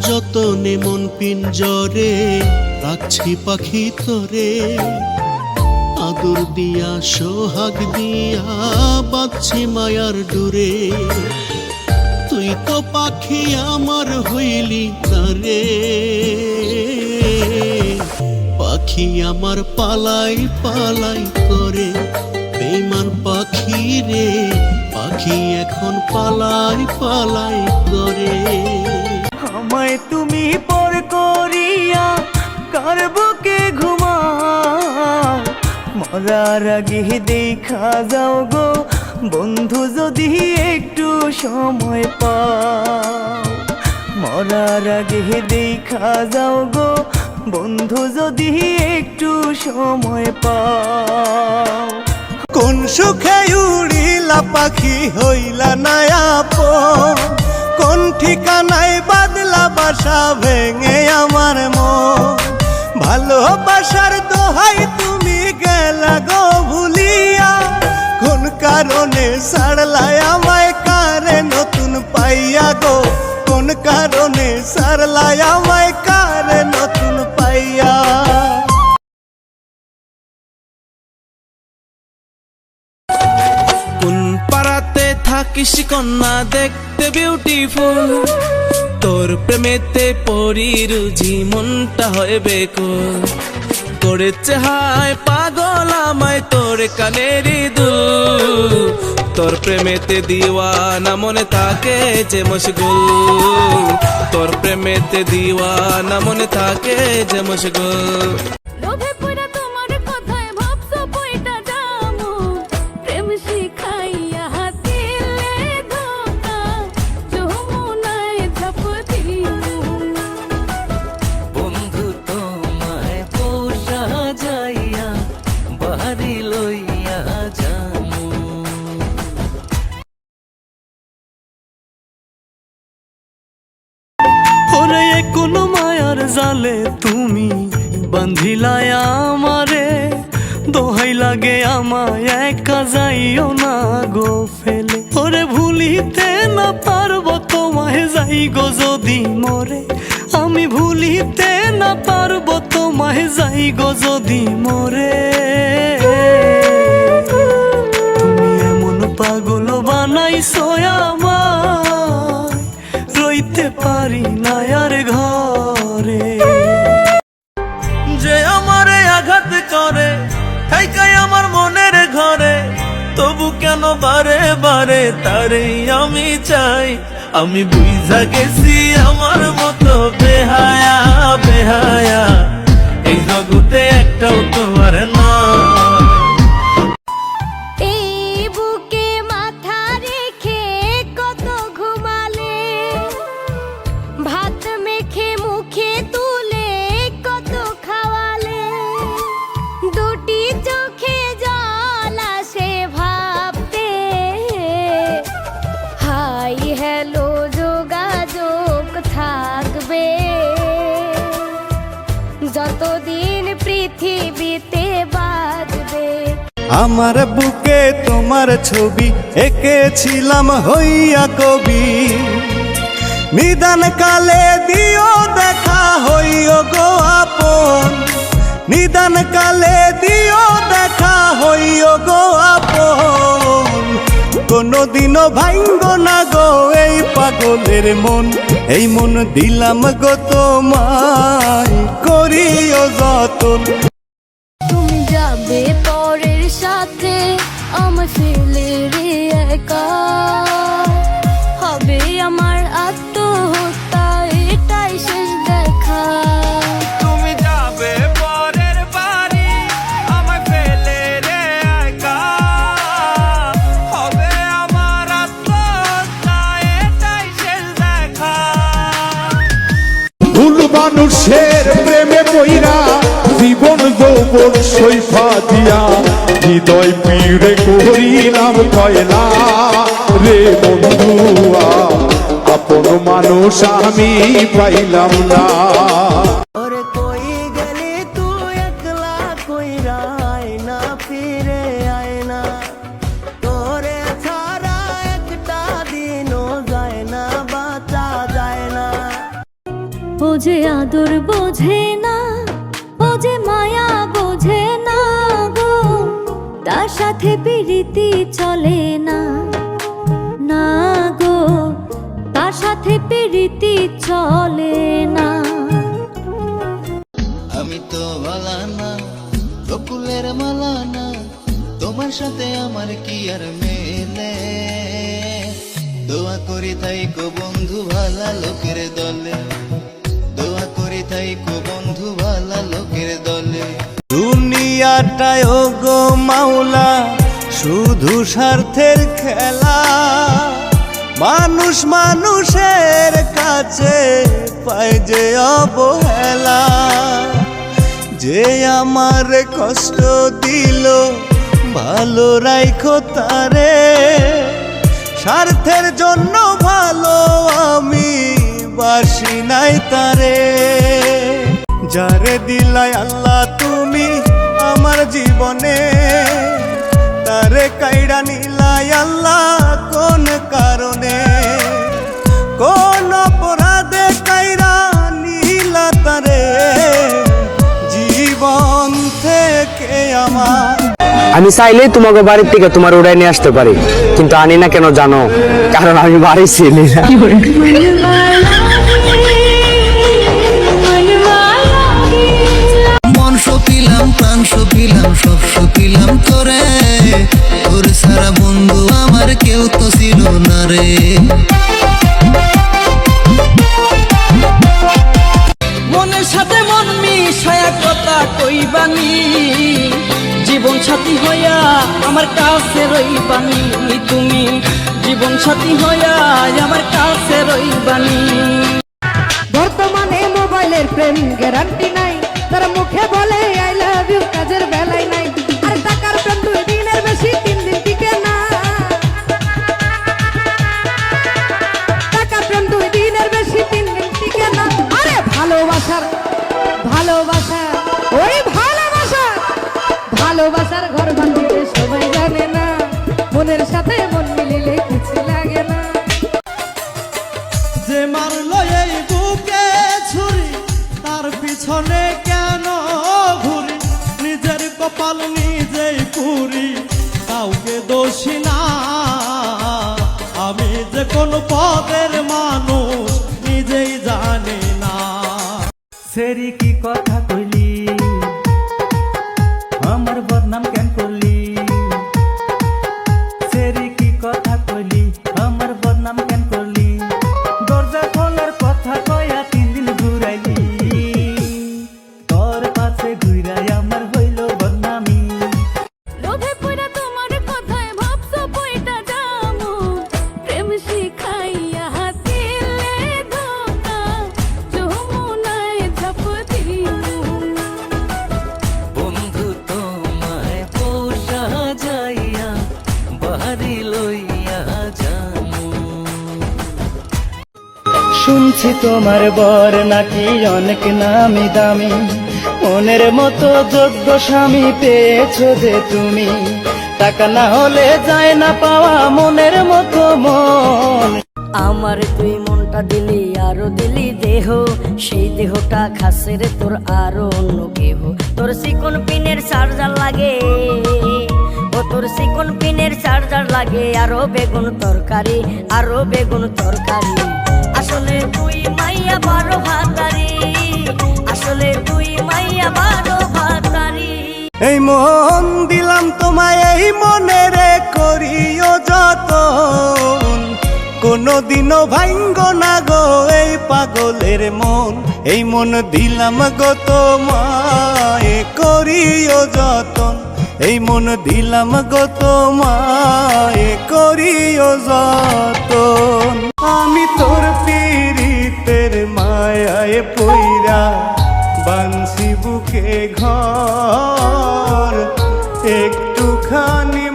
যতনে মন পিঞ্জরে রাখছি পাখি তোরে, আদর দিয়া সোহাগ দিয়া বাঁধছি মায়ার ডুরে। তুই তো পাখি আমার হইলি তারে, পাখি আমার পালাই পালাই করে। বেঈমান পাখি রে, পাখি এখন পালাই পালাই করে। আমায় তুমি পর করিয়া কার বুকে ঘুমাও, মরার আগে দেখা যাও গো বন্ধু যদি একটু সময় পাও। মরার আগে দেখা যাও গো বন্ধু যদি একটু সময় পাও। কোন সুখে উড়িলা পাখি হইলা না আপন, কোন ঠিকানায় বাদলা বাসা ভেঙে আমার মন। ভালোবাসার দোহাই তুমি গেলা গো ভুলিয়া, কোন কারণে ছাড়লাই আমায় কারে নতুন পাইয়া গো। কোন কারণে ছাড়লাই আমায় কারে নতুন পাইয়া। কোন পাড়াতে থাকিস কন্যা দেখতে বিউটিফুল, তোর প্রেমেতে পরি রুজি মনটা হয় বেকুল। করেছে হায় পাগল আমায় তোর কানেরই দুল, তোর প্রেমেতে দিওয়ানা মনে থাকে যে মশগুল। তোর প্রেমেতে দিওয়ানা মনে থাকে যে মশগুল। কোনো মায়ার জালে তুমি বান্ধিলাই আমারে, দোহাই লাগে আমায় একা যাইও না গো ফেলে। ওরে ভুলিতে না পারবো তোমায় যাই গো যদি মরে, আমি ভুলিতে না পারবো তোমায় যাই গো যদি মরে। তুমি এমন পাগল বানাইছো আমায়, রইতে পারি না আর ঘরে। যে আমারে আঘাত করে থাইকাই আমার মনের ঘরে, তবু কেন বারে বারে তারে আমি চাই। আমি বুঝা গেছি আমার মতো বেহায়া বেহায়া এই জগতে একটাও তোমার না। যতদিন পৃথিবীতে বাঁচবে। আমার বুকে তোমার ছবি এঁকেছিলাম হইয়া কবি, নিদান কালে দিও দেখা হইও গো আপন। নিদান কালে দিও দেখা হইও গো আপন। কোনদিনও ভাঙ্গ না গো এই পাগলের মন, এই মন দিলাম গো তোমায় করিও যতন। তুমি যাবে পরের সাথে আমার ফেলে রে একা, হবে আমার আত্মহত্যা এটাই শেষ দেখা। তুমি যাবে পরের বাড়ি আমায় ফেলে রে একা, হবে আমার আত্মহত্যা এটাই শেষ দেখা। ভুল মানুষের প্রেমে পইরা জীবন যৌবন সৈফা দিয়া, হৃদয় পিড়ে করিলাম কয়লা রে বন্ধুয়া, আপন মানুষ আমি পাইলাম না। ওরে কই গেলি তুই একলা কইরা আয় না ফিরে আয় না, তোরে ছাড়া একটা দিনও যায় না বাঁচা যায় না। ও যে আদর বোঝে না, ও যে মায়া বোঝে না গো, তার সাথে প্রীতি চলে না, না গো তার সাথে প্রীতি চলে না। আমি তো ভালা না, বকুলের মালা না, তোমার সাথে আমার কি আর মেলে। দোয়া করি তাইকো বন্ধু ভালা লোকের দলে, দোয়া করি তাইকো বন্ধু ভালা লোকের দলে। দুনিয়াটায় ও গো মাওলা শুধু স্বার্থের খেলা, মানুষ মানুষের কাছে পায় যে অবহেলা। যে আমার কষ্ট দিল ভালো রাইখো তারে, স্বার্থের জন্য ভালো আমি বাসি নাই তারে। যারে দিলাই আল্লাহ তুমি আমার জীবনে, তারে কাইড়া নিলাই আল্লাহ কোন কারণে, কোন অপরাধে কাইড়া নিলা তারে জীবন থেকে আমার। আমি চাইলেই তোমাকে বাড়ির থেকে তোমার উড়াই নিয়ে আসতে পারি, কিন্তু আনি না কেন জানো? কারণ আমি বাড়ি ছিলি না। মন সপিলাম, প্রাণ সপিলাম, সব সপিলাম তোরে, তোর সারা বন্ধু আমার কেউ তো ছিল না রে। মনের সাথে মন মিশায়া কথা কইবানি, জীবন সাথী হইয়া আমার কাছে রইবানি তুমি, জীবন সাথী হইয়া আমার কাছে রইবানি। বর্তমানে মোবাইলের প্রেম গ্যারান্টি নাই, তারা মুখে বলে আই লাভ ইউ, কাজের বেলায় নাই। আর টাকার প্রেম 2 দিনের বেশি 3 দিন টিকে না, টাকার প্রেম 2 দিনের বেশি 3 দিন টিকে না। আরে ভালোবাসার ভালোবাসা ওই ভালোবাসার ঘর বাঁধতে সবাই জানে না, মনের সাথে মন মিলিলে কিছু লাগে না। যে মারলো এই বুকে ছুরি, তার পিছনে কেন ঘুরি? নিজের কপাল নিজেই পুরি, কাউকে দোষী না। আমি যে কোন পদের মানুষ নিজেই জানি না। সেরি কি কথা কইলি, আমার বদনাম কেন করলি? সেরি কি কথা কইলি, আমার বদনাম কেন করলি? দরজা খোলার কথা কয়া 3 দিন ঘুরাইলি, তোর পাশে ঘুরাই আমার হইল বদনামি। লোভে পড়া তোমার কথায় ভাবছো বইটা জামু, প্রেম শিখাইয়া দিলে ধোকা, যমুনায় ঝাঁপ দিমু। বন্ধু তোমায় পোষা যাইয়া বাড়ি লইয়া যামু। শুনছি তোমার বর নাকি অনেক নামি দামি, মনের মতো যোগ্য স্বামী পেয়েছো যে তুমি, টাকা না হলে যায় না পাওয়া মনের মতো মন। আমার তুই মনটা দিলি আরো দিলি দেহ, সেই দেহটা খাসের তোর আরো অন্য কেহ। তোর চিকন পিনের চার্জার লাগে, ও তোর চিকন পিনের চার্জার লাগে, আরো বেগুন তরকারি, আরো বেগুন তরকারি। আসলে তুই মাইয়া বারো ভাতারি, আসলে তুই মাইয়া বারো ভাতারি। এই মন দিলাম তোমায়, এই মনে রে করিও যতন, কোনদিনও ভাঙ্গ না গো এই পাগলের মন। এই মন দিলাম গো তোমায়, করিও যতন, এই মন দিলাম গো তোমায়, করিও যতন। আমি তোর পীড়িতের মায়ায় পইরা বানসি বুকে ঘর, একটুখানি